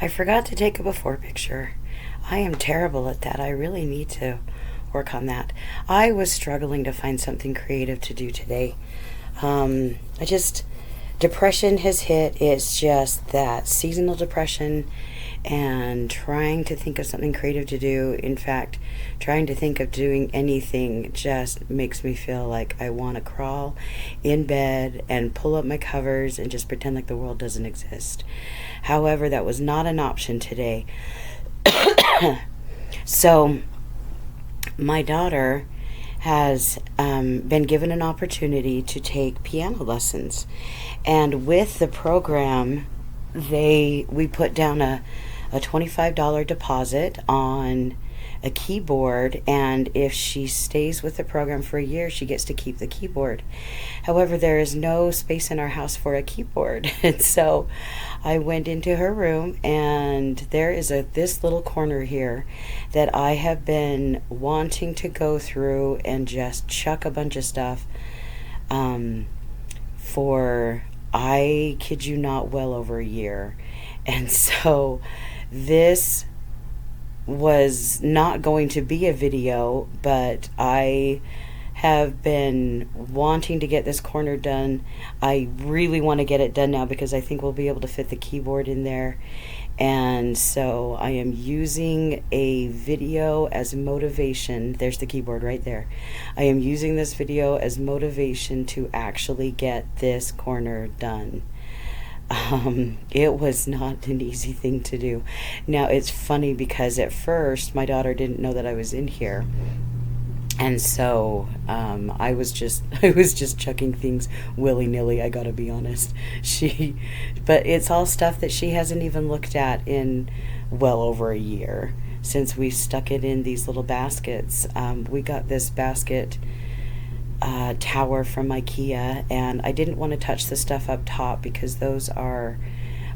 I forgot to take a before picture. I am terrible at that. I really need to work on that. I was struggling to find something creative to do today. Depression has hit. It's just that seasonal depression, and trying to think of something creative to do. In fact, trying to think of doing anything just makes me feel like I want to crawl in bed and pull up my covers and just pretend like the world doesn't exist. However, that was not an option today. So, my daughter has been given an opportunity to take piano lessons, and with the program, we put down a $25 deposit on a keyboard, and if she stays with the program for a year, she gets to keep the keyboard. However, there is no space in our house for a keyboard, and so I went into her room, and there is this little corner here that I have been wanting to go through and just chuck a bunch of stuff for, I kid you not, well over a year. And so this was not going to be a video, but I have been wanting to get this corner done. I really want to get it done now because I think we'll be able to fit the keyboard in there. And so I am using a video as motivation. There's the keyboard right there. I am using this video as motivation to actually get this corner done. It was not an easy thing to do. Now, it's funny because at first my daughter didn't know that I was in here. And so I was just chucking things willy-nilly, I gotta be honest. But it's all stuff that she hasn't even looked at in well over a year since we stuck it in these little baskets. We got this basket tower from IKEA, and I didn't want to touch the stuff up top because those are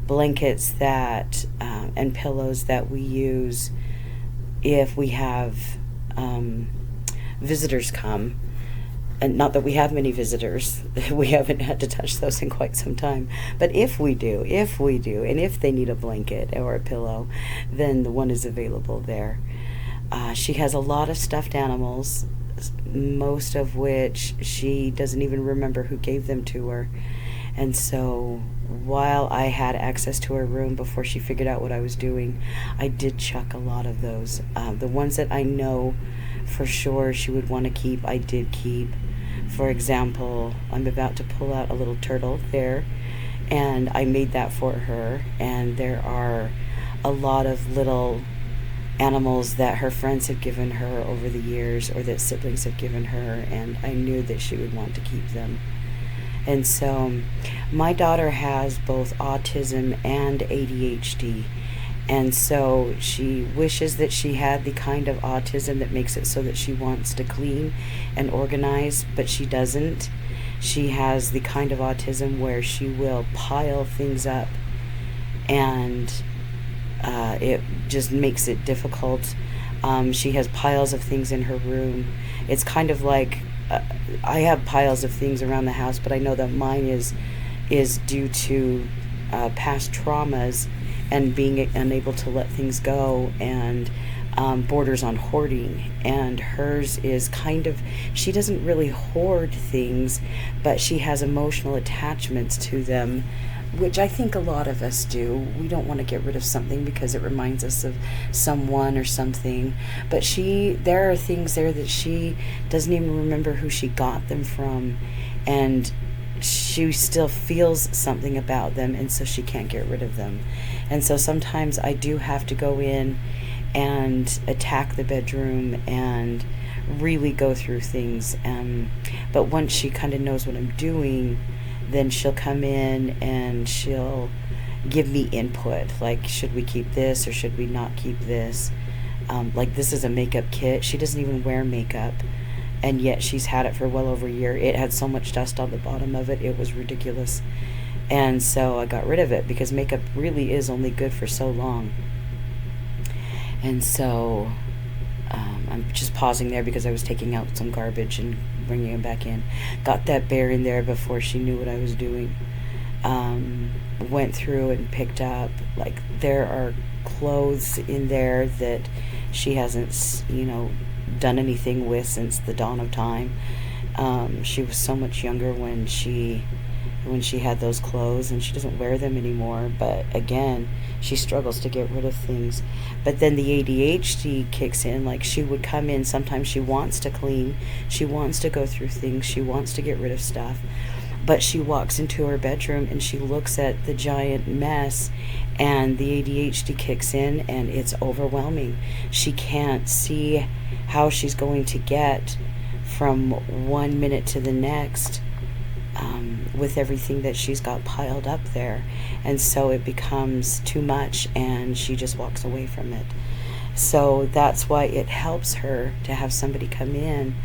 blankets that and pillows that we use if we have visitors come. And not that we have many visitors, we haven't had to touch those in quite some time. But if we do, and if they need a blanket or a pillow, then the one is available there. She has a lot of stuffed animals, most of which she doesn't even remember who gave them to her. And so while I had access to her room before she figured out what I was doing, I did chuck a lot of those. The ones that I know for sure she would want to keep, I did keep. For example, I'm about to pull out a little turtle there, and I made that for her. And there are a lot of little animals that her friends have given her over the years, or that siblings have given her, and I knew that she would want to keep them. And so my daughter has both autism and ADHD, and so she wishes that she had the kind of autism that makes it so that she wants to clean and organize, but she doesn't. She has the kind of autism where she will pile things up, and it just makes it difficult. She has piles of things in her room. It's kind of like I have piles of things around the house, but I know that mine is due to past traumas and being unable to let things go, and borders on hoarding. And hers is kind of, she doesn't really hoard things, but she has emotional attachments to them, which I think a lot of us do. We don't want to get rid of something because it reminds us of someone or something. But there are things there that she doesn't even remember who she got them from, and she still feels something about them, and so she can't get rid of them. And so sometimes I do have to go in and attack the bedroom and really go through things. But once she kind of knows what I'm doing, then she'll come in and she'll give me input, like, should we keep this or should we not keep this? Like, this is a makeup kit. She doesn't even wear makeup, and yet she's had it for well over a year. It had so much dust on the bottom of it, it was ridiculous. And so I got rid of it because makeup really is only good for so long. And so I'm just pausing there because I was taking out some garbage and bringing it back in. Got that bear in there before she knew what I was doing. went through and picked up, like, there are clothes in there that she hasn't, done anything with since the dawn of time. She was so much younger when she had those clothes, and she doesn't wear them anymore. But again, she struggles to get rid of things. But then the ADHD kicks in. Like, she would come in, sometimes she wants to clean, she wants to go through things, she wants to get rid of stuff, but she walks into her bedroom and she looks at the giant mess, and the ADHD kicks in, and it's overwhelming. She can't see how she's going to get from one minute to the next, with everything that she's got piled up there. And so it becomes too much, and she just walks away from it. So that's why it helps her to have somebody come in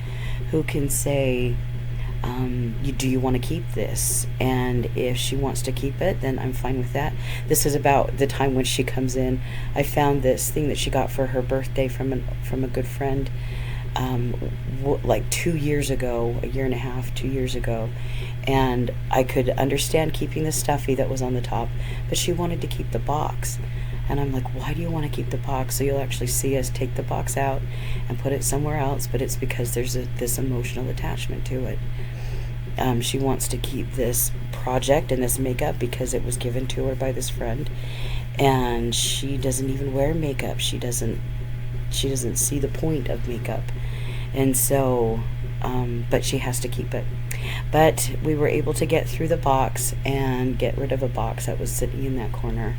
who can say, do you want to keep this? And if she wants to keep it, then I'm fine with that. This is about the time when she comes in. I found this thing that she got for her birthday from a good friend, like 2 years ago, a year and a half, 2 years ago. And I could understand keeping the stuffy that was on the top, but she wanted to keep the box. And I'm like, why do you want to keep the box? So you'll actually see us take the box out and put it somewhere else, but it's because there's this emotional attachment to it. She wants to keep this project and this makeup because it was given to her by this friend, and she doesn't even wear makeup. She doesn't see the point of makeup, and so, but she has to keep it. But we were able to get through the box and get rid of a box that was sitting in that corner.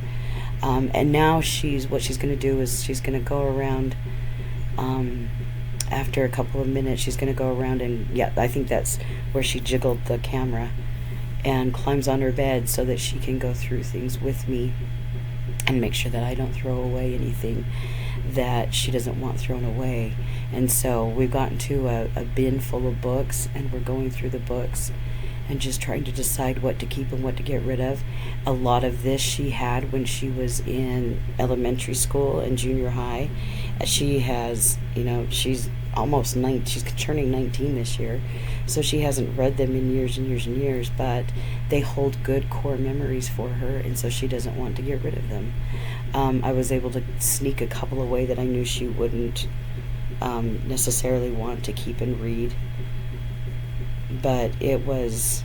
And now what she's going to do is she's going to go around, after a couple of minutes, she's going to go around and, yeah, I think that's where she jiggled the camera, and climbs on her bed so that she can go through things with me and make sure that I don't throw away anything that she doesn't want thrown away. And so we've gotten to a bin full of books, and we're going through the books and just trying to decide what to keep and what to get rid of. A lot of this she had when she was in elementary school and junior high. She has, she's almost 9, she's turning 19 this year, so she hasn't read them in years and years and years, but they hold good core memories for her, and so she doesn't want to get rid of them. I was able to sneak a couple away that I knew she wouldn't necessarily want to keep and read, but it was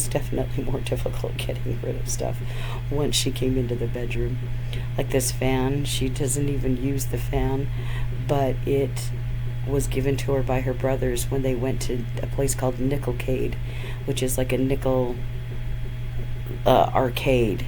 definitely more difficult getting rid of stuff once she came into the bedroom. Like this fan, she doesn't even use the fan, but it was given to her by her brothers when they went to a place called Nickelcade, which is like a nickel arcade.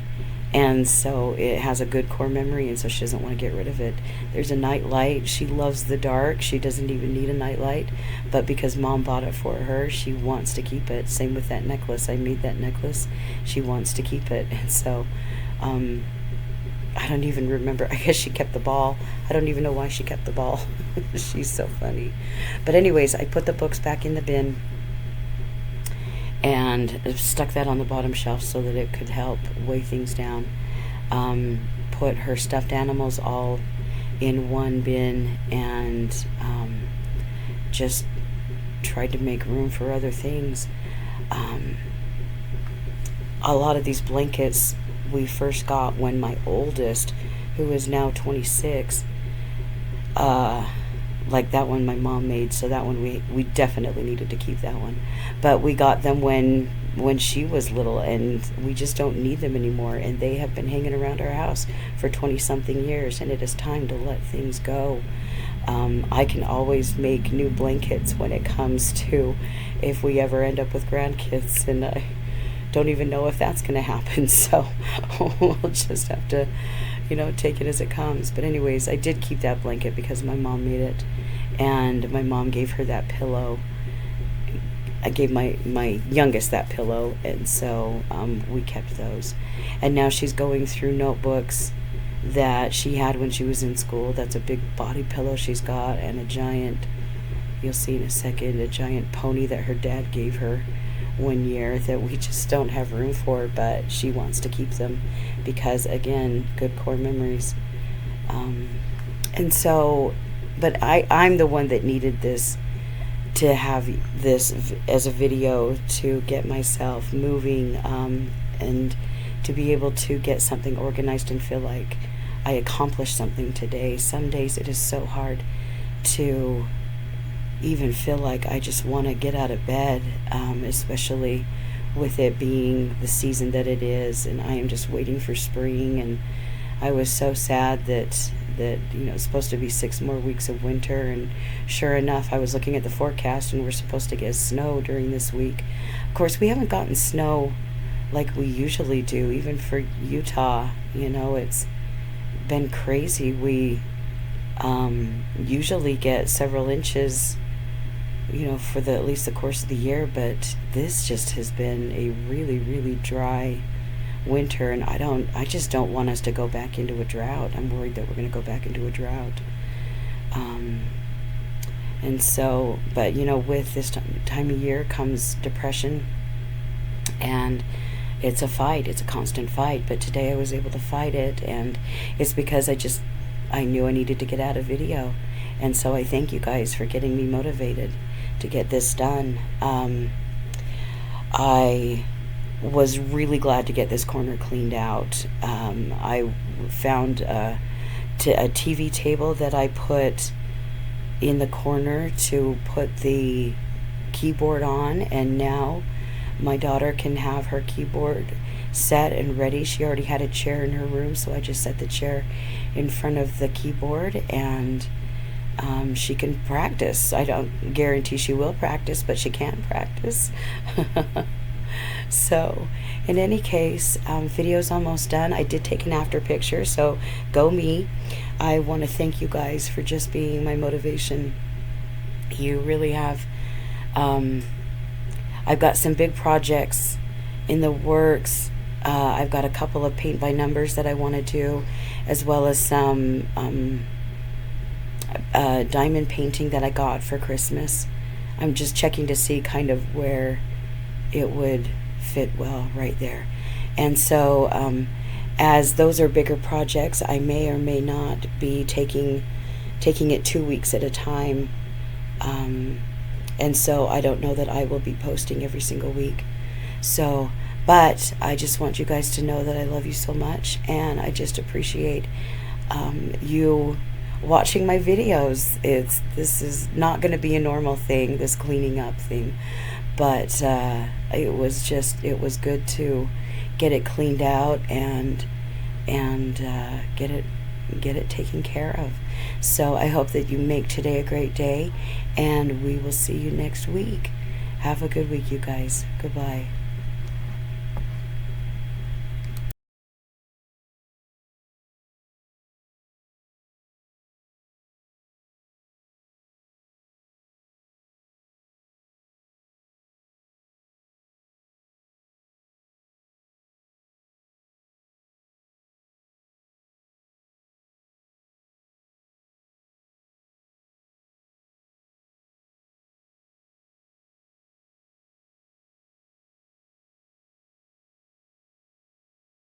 And so it has a good core memory, and so she doesn't want to get rid of it. There's a night light. She loves the dark. She doesn't even need a night light, but because Mom bought it for her, she wants to keep it. Same with that necklace. I made that necklace. She wants to keep it. And so I don't even remember. I guess she kept the ball. I don't even know why she kept the ball. She's so funny. But anyways, I put the books back in the bin and stuck that on the bottom shelf so that it could help weigh things down. Put her stuffed animals all in one bin, and just tried to make room for other things. A lot of these blankets we first got when my oldest, who is now 26, like that one my mom made, so that one we definitely needed to keep that one. But we got them when she was little, and we just don't need them anymore, and they have been hanging around our house for 20-something years, and it is time to let things go. I can always make new blankets when it comes to if we ever end up with grandkids, and I don't even know if that's going to happen, so we'll just have to take it as it comes. But anyways, I did keep that blanket because my mom made it, and my mom gave her that pillow. I gave my youngest that pillow, and so we kept those. And now she's going through notebooks that she had when she was in school. That's a big body pillow she's got, and a giant, you'll see in a second, a giant pony that her dad gave her one year that we just don't have room for, but she wants to keep them because, again, good core memories. And so, but I'm the one that needed this, to have this as a video to get myself moving, and to be able to get something organized and feel like I accomplished something today. Some days it is so hard to even feel like I just want to get out of bed, especially with it being the season that it is, and I am just waiting for spring. And I was so sad that it's supposed to be 6 more weeks of winter, and sure enough, I was looking at the forecast and we're supposed to get snow during this week. Of course, we haven't gotten snow like we usually do, even for Utah. It's been crazy. We usually get several inches, for at least the course of the year, but this just has been a really, really dry winter, and I just don't want us to go back into a drought. I'm worried that we're going to go back into a drought. And so, but with this time of year comes depression, and it's a fight. It's a constant fight. But today I was able to fight it, and it's because I knew I needed to get out a video. And so I thank you guys for getting me motivated to get this done. I was really glad to get this corner cleaned out. I found a TV table that I put in the corner to put the keyboard on, and now my daughter can have her keyboard set and ready. She already had a chair in her room, so I just set the chair in front of the keyboard, and she can practice. I don't guarantee she will practice, but she can practice. So, in any case, video's almost done. I did take an after picture, so go me. I want to thank you guys for just being my motivation. You really have. I've got some big projects in the works. I've got a couple of paint by numbers that I want to do, as well as some diamond painting that I got for Christmas. I'm just checking to see kind of where it would fit well right there. And so as those are bigger projects, I may or may not be taking it 2 weeks at a time. And so I don't know that I will be posting every single week. So, but I just want you guys to know that I love you so much, and I just appreciate you watching my videos. This is not going to be a normal thing, this cleaning up thing, but it was good to get it cleaned out and get it taken care of. So I hope that you make today a great day, and we will see you next week. Have a good week, you guys. Goodbye.